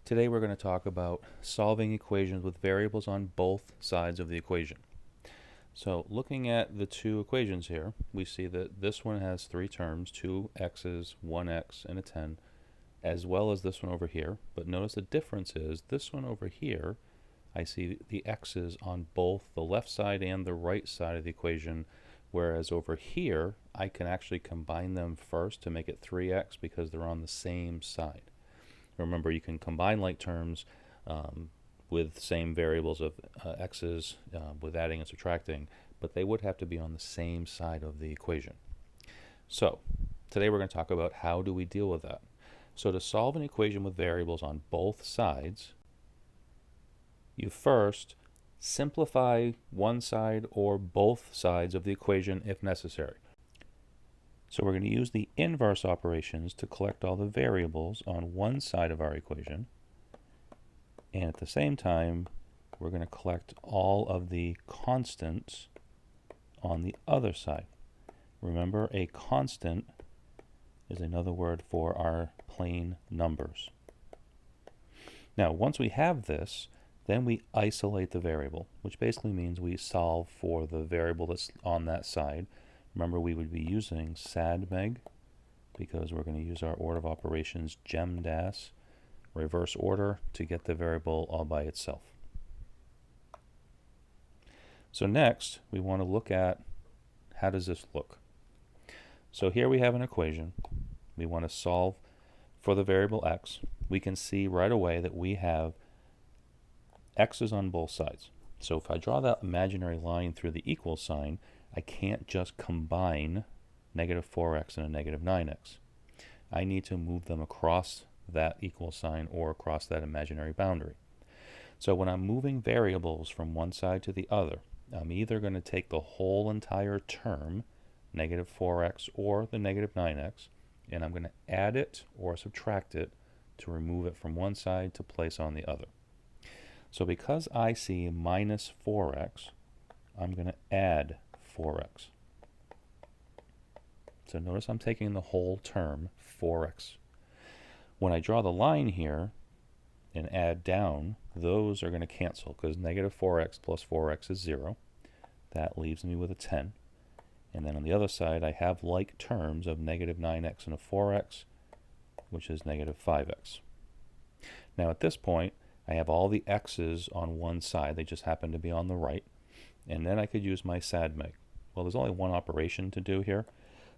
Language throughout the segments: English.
Today we're going to talk about solving equations with variables on both sides of the equation. So looking at the two equations here, we see that this one has three terms, two x's, one x, and a 10, as well as this one over here. But notice the difference is this one over here, I see the x's on both the left side and the right side of the equation, whereas over here, I can actually combine them first to make it 3x because they're on the same side. Remember, you can combine like terms with same variables of x's with adding and subtracting, but they would have to be on the same side of the equation. So today we're going to talk about how do we deal with that. So to solve an equation with variables on both sides, you first simplify one side or both sides of the equation if necessary. So we're going to use the inverse operations to collect all the variables on one side of our equation, and at the same time we're going to collect all of the constants on the other side. Remember, a constant is another word for our plain numbers. Now once we have this, then we isolate the variable, which basically means we solve for the variable that's on that side. Remember, we would be using SADMEG because we're going to use our order of operations GEMDAS reverse order to get the variable all by itself. So next, we want to look at how does this look. So here we have an equation. We want to solve for the variable x. We can see right away that we have x's on both sides. So if I draw that imaginary line through the equal sign, I can't just combine negative 4x and a negative 9x. I need to move them across that equal sign or across that imaginary boundary. So when I'm moving variables from one side to the other, I'm either going to take the whole entire term, negative 4x or the negative 9x, and I'm going to add it or subtract it to remove it from one side to place on the other. So because I see minus 4x, I'm going to add 4x. So notice I'm taking the whole term, 4x. When I draw the line here and add down, those are going to cancel because negative 4x plus 4x is 0. That leaves me with a 10. And then on the other side, I have like terms of negative 9x and a 4x, which is negative 5x. Now at this point, I have all the x's on one side. They just happen to be on the right. And then I could use my SADMEG. Well, there's only one operation to do here.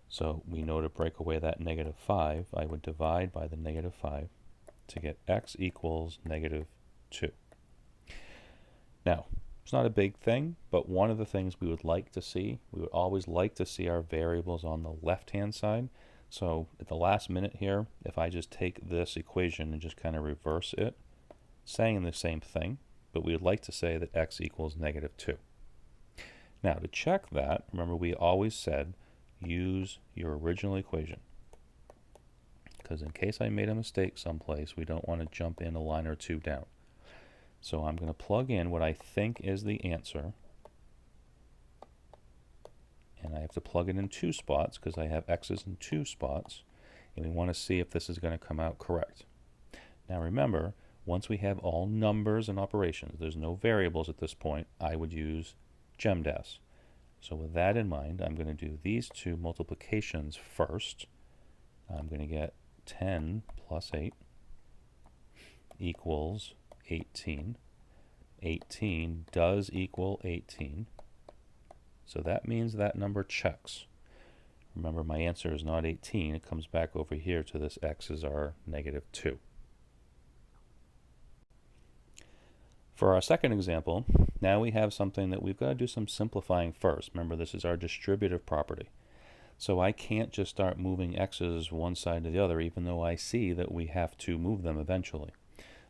So we know to break away that negative 5, I would divide by the negative 5 to get x equals negative 2. Now, it's not a big thing, but one of the things we would like to see, we would always like to see our variables on the left-hand side. So at the last minute here, if I just take this equation and just kind of reverse it, saying the same thing, but we would like to say that x equals negative 2. Now to check that, remember we always said use your original equation, because in case I made a mistake someplace, we don't want to jump in a line or two down. So I'm going to plug in what I think is the answer, and I have to plug it in two spots because I have x's in two spots, and we want to see if this is going to come out correct. Now remember, once we have all numbers and operations, there's no variables at this point, I would use GEMDAS. So with that in mind, I'm going to do these two multiplications first. I'm going to get 10 plus 8 equals 18. 18 does equal 18. So that means that number checks. Remember, my answer is not 18. It comes back over here to this x is our negative 2. For our second example, now we have something that we've got to do some simplifying first. Remember, this is our distributive property. So I can't just start moving x's one side to the other, even though I see that we have to move them eventually.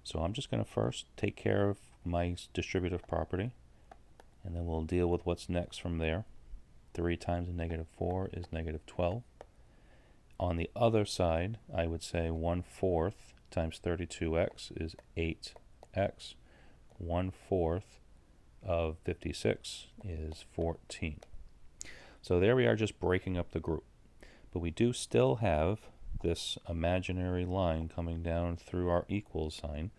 So I'm just going to first take care of my distributive property, and then we'll deal with what's next from there. 3 times a negative 4 is negative 12. On the other side, I would say 1/4 times 32x is 8x. 1/4 of 56 is 14. So there we are, just breaking up the group. But we do still have this imaginary line coming down through our equals sign.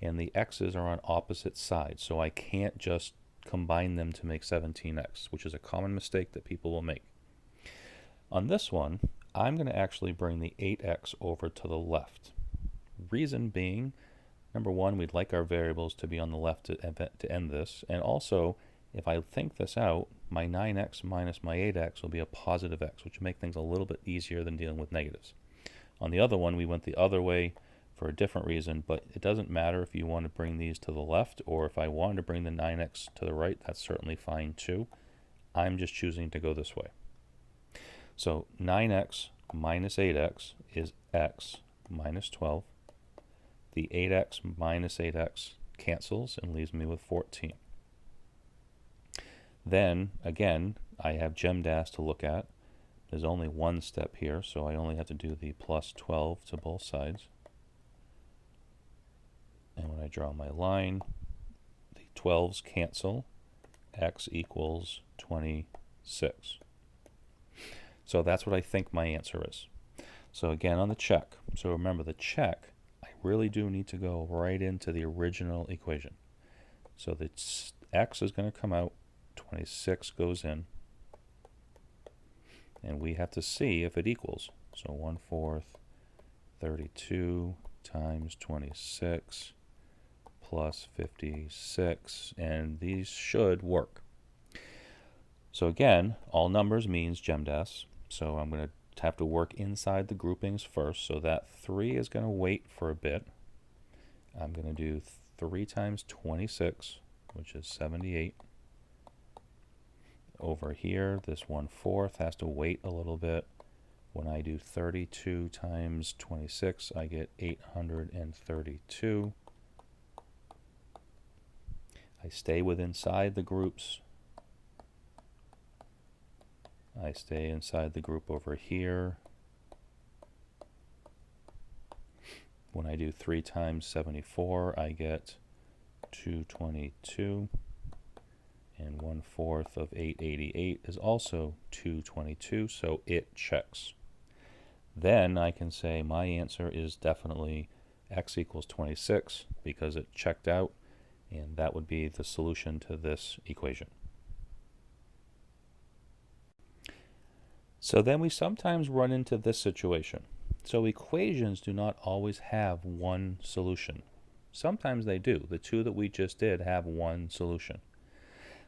and the x's are on opposite sides, so I can't just combine them to make 17x, which is a common mistake that people will make. On this one, I'm going to actually bring the 8x over to the left. Reason being, number one, we'd like our variables to be on the left to end this, and also, if I think this out, my 9x minus my 8x will be a positive x, which will make things a little bit easier than dealing with negatives. On the other one, we went the other way for a different reason, but it doesn't matter if you want to bring these to the left, or if I wanted to bring the 9x to the right, that's certainly fine too. I'm just choosing to go this way. So 9x minus 8x is x minus 12. The 8x minus 8x cancels and leaves me with 14. Then, again, I have GEMDAS to look at. There's only one step here, so I only have to do the plus 12 to both sides. And when I draw my line, the 12s cancel. X equals 26. So that's what I think my answer is. So again, on the check, so remember the check, I really do need to go right into the original equation. So the x is going to come out, 26 goes in, and we have to see if it equals. So 1/4, 32 times 26 plus 56, and these should work. So again, all numbers means GEMDAS, so I'm going to have to work inside the groupings first, so that 3 is going to wait for a bit. I'm going to do 3 times 26, which is 78. Over here, this 1/4 has to wait a little bit. When I do 32 times 26, I get 832. I stay inside the groups. I stay inside the group over here. When I do 3 times 74, I get 222. And 1/4 of 888 is also 222, so it checks. Then I can say my answer is definitely x equals 26 because it checked out, and that would be the solution to this equation. So then we sometimes run into this situation. So equations do not always have one solution. Sometimes they do. The two that we just did have one solution.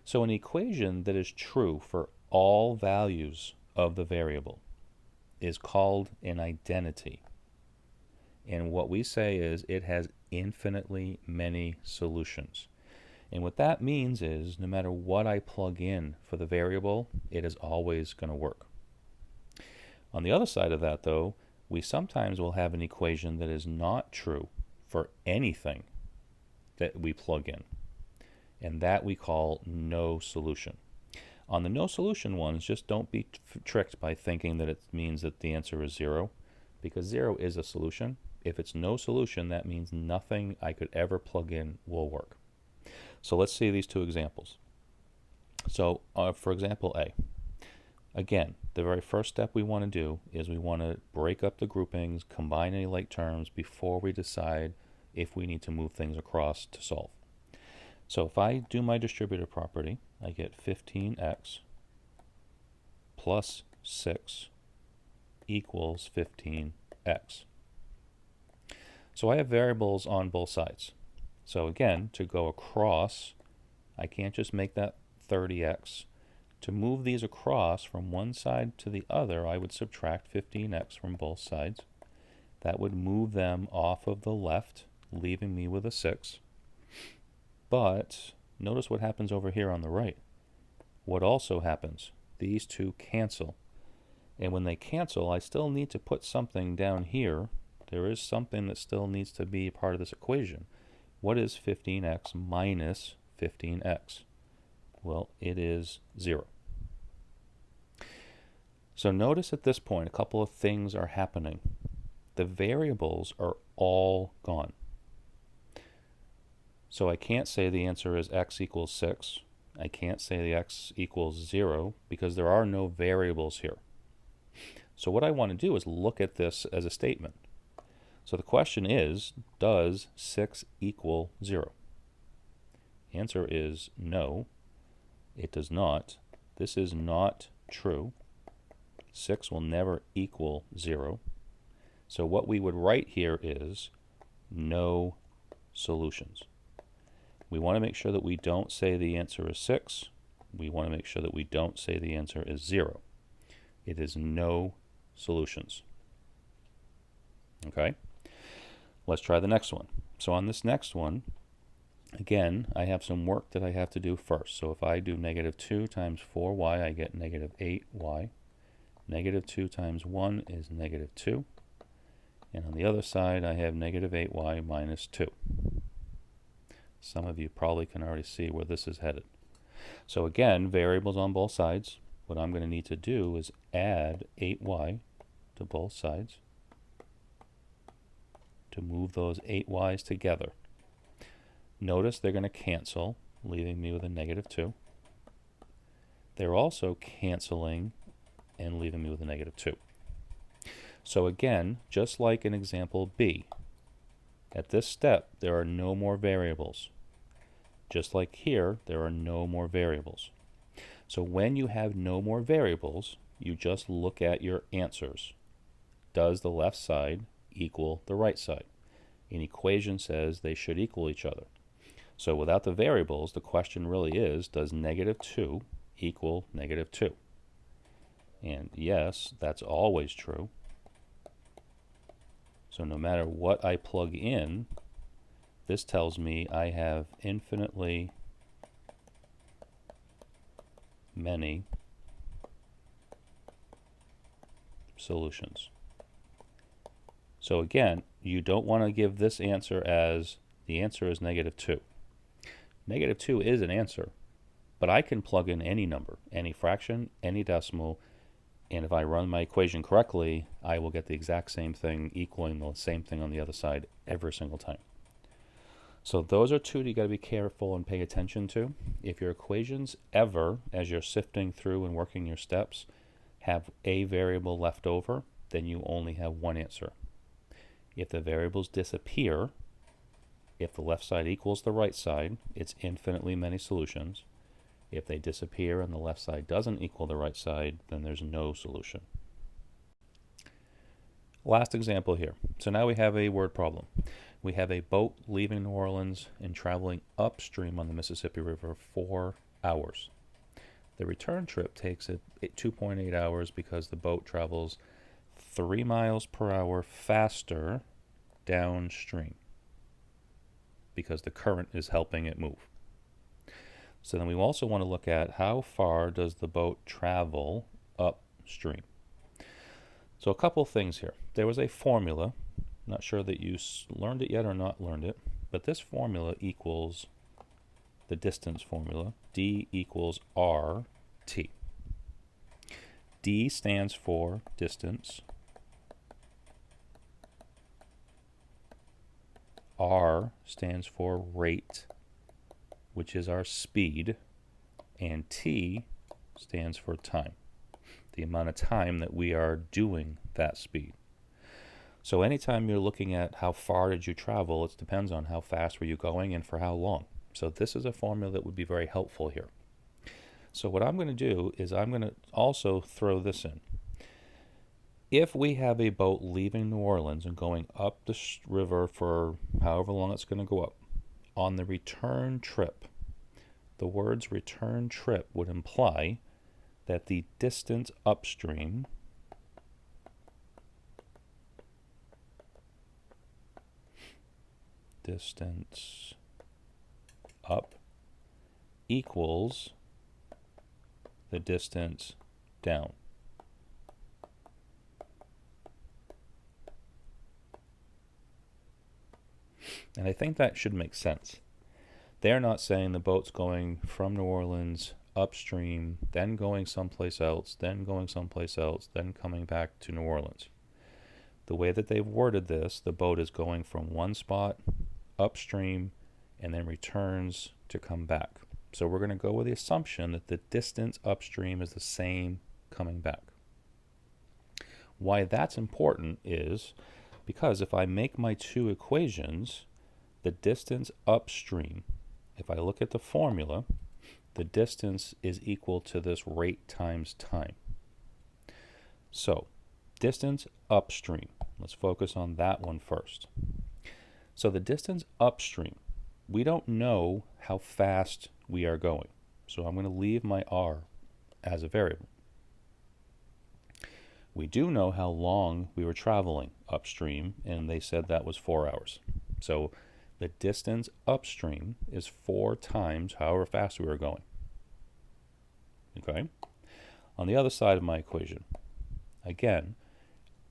So an equation that is true for all values of the variable is called an identity. And what we say is it has infinitely many solutions. And what that means is no matter what I plug in for the variable, it is always going to work. On the other side of that, though, we sometimes will have an equation that is not true for anything that we plug in. And that we call no solution. On the no solution ones, just don't be tricked by thinking that it means that the answer is 0, because 0 is a solution. If it's no solution, that means nothing I could ever plug in will work. So let's see these two examples. So for example A, again, the very first step we want to do is we want to break up the groupings, combine any like terms before we decide if we need to move things across to solve. So if I do my distributive property, I get 15x plus 6 equals 15x. So I have variables on both sides. So again, to go across, I can't just make that 30x. To move these across from one side to the other, I would subtract 15x from both sides. That would move them off of the left, leaving me with a 6. But notice what happens over here on the right. What also happens? These two cancel. And when they cancel, I still need to put something down here. There is something that still needs to be part of this equation. What is 15x minus 15x? Well, it is 0. So notice at this point a couple of things are happening. The variables are all gone. So I can't say the answer is x equals 6. I can't say the x equals 0 because there are no variables here. So what I want to do is look at this as a statement. So the question is, does 6 equal 0? Answer is no, it does not. This is not true. 6 will never equal 0. So what we would write here is no solutions. We want to make sure that we don't say the answer is 6. We want to make sure that we don't say the answer is 0. It is no solutions. Okay? Let's try the next one. So on this next one, again, I have some work that I have to do first. So if I do negative 2 times 4y, I get negative 8y. Negative 2 times 1 is negative 2. And on the other side, I have negative 8y minus 2. Some of you probably can already see where this is headed. So again, variables on both sides. What I'm going to need to do is add 8y to both sides to move those 8y's together. Notice they're going to cancel, leaving me with a negative 2. They're also canceling and leaving me with a negative 2. So again, just like in example B, at this step, there are no more variables. Just like here, there are no more variables. So when you have no more variables, you just look at your answers. Does the left side equal the right side? An equation says they should equal each other. So without the variables, the question really is, does negative 2 equal negative 2? And yes, that's always true. So no matter what I plug in, this tells me I have infinitely many solutions. So again, you don't want to give this answer as the answer is negative 2. Negative 2 is an answer, but I can plug in any number, any fraction, any decimal, and if I run my equation correctly, I will get the exact same thing equaling the same thing on the other side every single time. So those are two that you got to be careful and pay attention to. If your equations ever, as you're sifting through and working your steps, have a variable left over, then you only have one answer. If the variables disappear, if the left side equals the right side, it's infinitely many solutions. If they disappear and the left side doesn't equal the right side, then there's no solution. Last example here. So now we have a word problem. We have a boat leaving New Orleans and traveling upstream on the Mississippi River 4 hours. The return trip takes 2.8 hours because the boat travels 3 miles per hour faster downstream because the current is helping it move. So then we also want to look at how far does the boat travel upstream. So a couple things here. There was a formula. Not sure that you learned it yet or not learned it, but this formula equals the distance formula. D equals RT. D stands for distance. R stands for rate, which is our speed, and T stands for time, the amount of time that we are doing that speed. So anytime you're looking at how far did you travel, it depends on how fast were you going and for how long. So this is a formula that would be very helpful here. So what I'm going to do is I'm going to also throw this in. If we have a boat leaving New Orleans and going up the river for however long it's going to go up, on the return trip, the words return trip would imply that the distance upstream distance up equals the distance down. And I think that should make sense. They're not saying the boat's going from New Orleans upstream, then going someplace else, then going someplace else, then coming back to New Orleans. The way that they've worded this, the boat is going from one spot upstream and then returns to come back. So we're going to go with the assumption that the distance upstream is the same coming back. Why that's important is Because if I make my two equations, the distance upstream, if I look at the formula, the distance is equal to this rate times time. So, distance upstream. Let's focus on that one first. So the distance upstream, we don't know how fast we are going. So I'm going to leave my r as a variable. We do know how long we were traveling upstream, and they said that was 4 hours. So the distance upstream is 4 times however fast we were going. Okay? On the other side of my equation, again,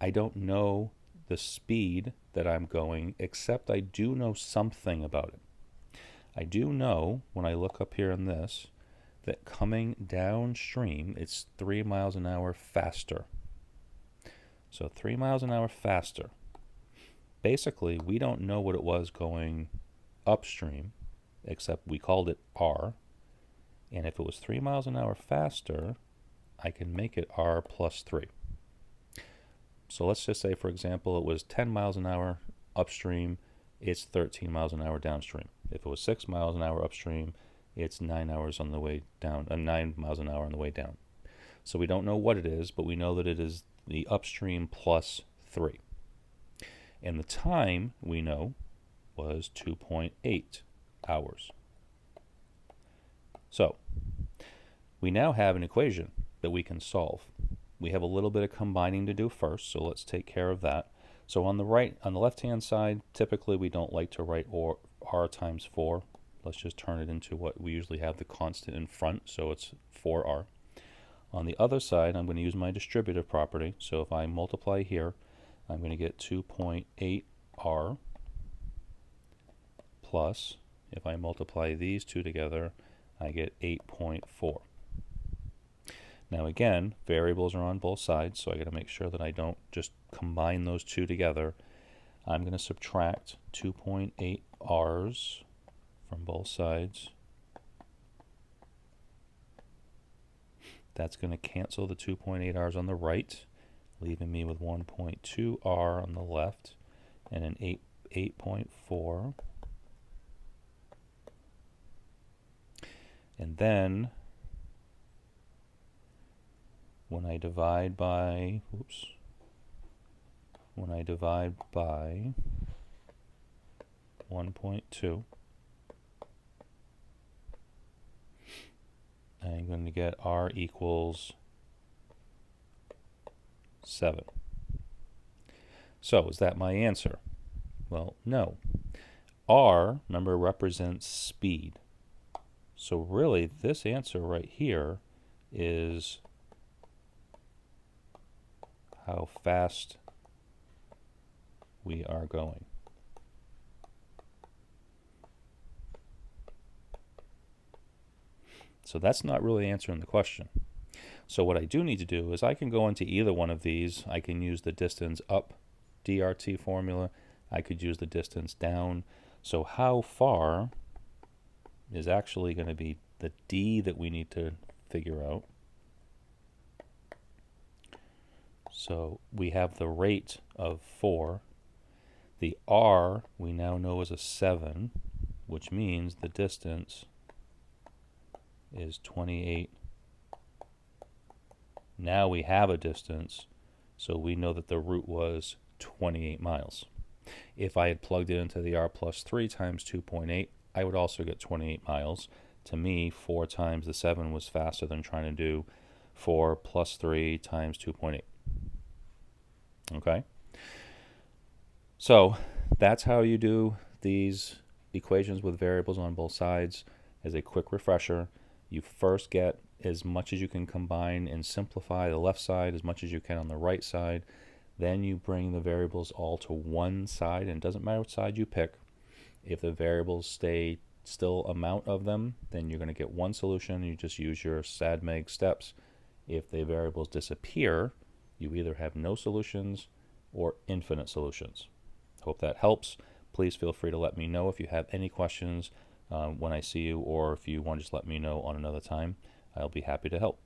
I don't know the speed that I'm going, except I do know something about it. I do know, when I look up here in this, that coming downstream, it's 3 miles an hour faster. So 3 miles an hour faster. Basically, we don't know what it was going upstream, except we called it r. And if it was 3 miles an hour faster, I can make it r plus 3. So let's just say, for example, it was 10 miles an hour upstream, it's 13 miles an hour downstream. If it was 6 miles an hour upstream, it's 9 hours on the way down, 9 miles an hour on the way down. So we don't know what it is, but we know that it is the upstream plus 3. And the time, we know, was 2.8 hours. So we now have an equation that we can solve. We have a little bit of combining to do first, so let's take care of that. So on the left-hand side, typically we don't like to write r times 4. Let's just turn it into what we usually have the constant in front, so it's 4r. On the other side, I'm going to use my distributive property. So if I multiply here, I'm going to get 2.8r plus, if I multiply these two together, I get 8.4. Now again, variables are on both sides, so I got to make sure that I don't just combine those two together. I'm going to subtract 2.8 r's from both sides. That's going to cancel the 2.8 r's on the right, leaving me with 1.2 r on the left and an 8.4. And then when I divide by 1.2, I'm going to get r equals 7. So is that my answer? Well, no. R, remember, represents speed. So really, this answer right here is how fast we are going. So that's not really answering the question. So what I do need to do is I can go into either one of these. I can use the distance up DRT formula. I could use the distance down. So how far is actually going to be the D that we need to figure out. So we have the rate of 4. The R we now know is a 7, which means the distance is 28. Now we have a distance, so we know that the route was 28 miles. If I had plugged it into the r plus 3 times 2.8, I would also get 28 miles. To me, 4 times the 7 was faster than trying to do 4 plus 3 times 2.8. Okay? So that's how you do these equations with variables on both sides. As a quick refresher, you first get as much as you can combine and simplify the left side as much as you can on the right side. Then you bring the variables all to one side, and it doesn't matter which side you pick. If the variables stay still amount of them, then you're going to get one solution. You just use your SADMEG steps. If the variables disappear, you either have no solutions or infinite solutions. Hope that helps. Please feel free to let me know if you have any questions when I see you, or if you want to just let me know on another time. I'll be happy to help.